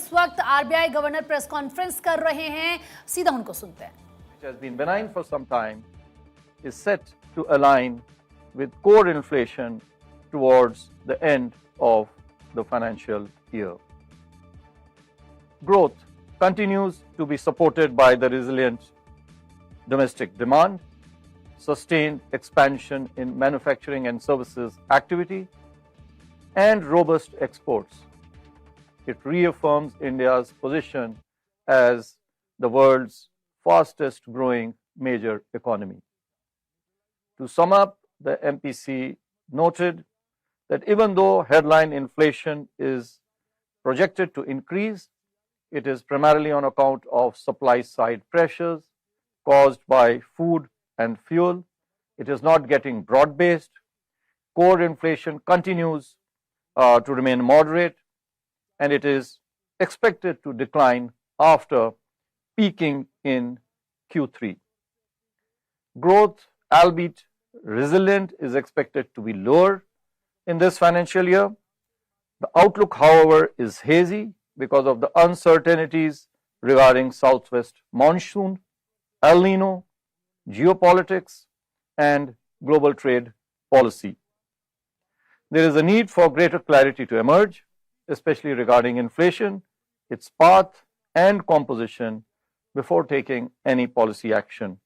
इस वक्त RBI governor press conference कर रहे हैं, सीधा उनको सुनते हैं। Which has been benign for some time is set to align with core inflation towards the end of the financial year. Growth continues to be supported by the resilient domestic demand, sustained expansion in manufacturing and services activity, and robust exports. It reaffirms India's position as the world's fastest growing major economy. To sum up, the MPC noted that even though headline inflation is projected to increase, it is primarily on account of supply side pressures caused by food and fuel. It is not getting broad-based. Core inflation continues to remain moderate, and it is expected to decline after peaking in Q3. Growth, albeit resilient, is expected to be lower in this financial year. The outlook, however, is hazy because of the uncertainties regarding southwest monsoon, El Nino, geopolitics, and global trade policy. There is a need for greater clarity to emerge, especially regarding inflation, its path and composition, before taking any policy action.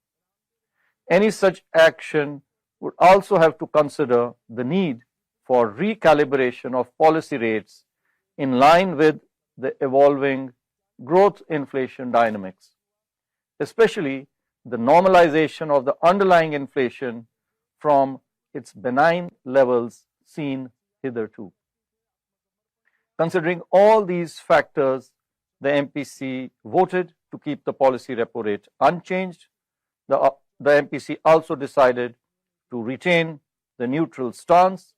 Any such action would also have to consider the need for recalibration of policy rates in line with the evolving growth inflation dynamics, especially the normalization of the underlying inflation from its benign levels seen hitherto. Considering all these factors, the MPC voted to keep the policy repo rate unchanged. The MPC also decided to retain the neutral stance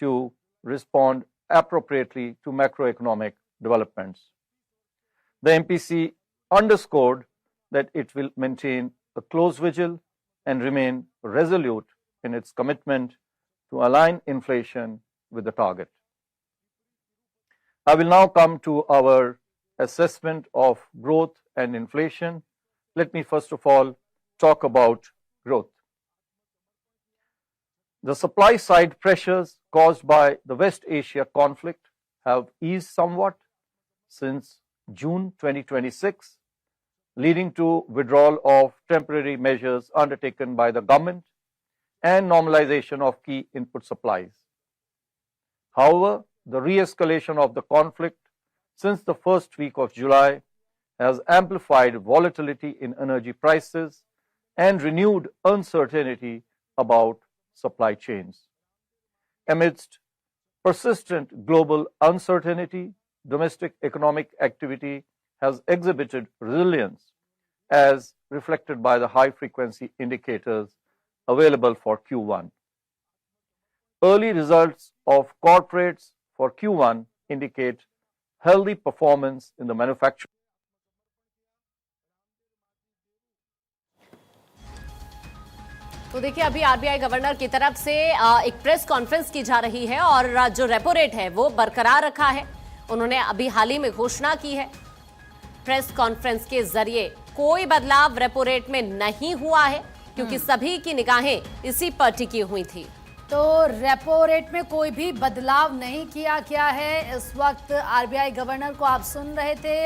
to respond appropriately to macroeconomic developments. The MPC underscored that it will maintain a close vigil and remain resolute in its commitment to align inflation with the target. I will now come to our assessment of growth and inflation. Let me first of all talk about growth. The supply side pressures caused by the West Asia conflict have eased somewhat since June 2026, leading to withdrawal of temporary measures undertaken by the government and normalization of key input supplies. However, the re-escalation of the conflict since the first week of July has amplified volatility in energy prices and renewed uncertainty about supply chains. Amidst persistent global uncertainty, domestic economic activity has exhibited resilience as reflected by the high-frequency indicators available for Q1. Early results of corporates for Q1 indicate healthy performance in the manufacturing. तो देखिए, अभी RBI governor की तरफ से एक press conference की जा रही है और जो रेपो रेट है वो बरकरार रखा है। उन्होंने अभी हाल ही में घोषणा की है प्रेस कॉन्फ्रेंस के जरिए कोई बदलाव रेपो रेट में नहीं हुआ है, क्योंकि सभी की निगाहें इसी पर टिकी हुई थी। तो रेपो रेट में कोई भी बदलाव नहीं किया गया है। इस वक्त आरबीआई गवर्नर को आप सुन रहे थे।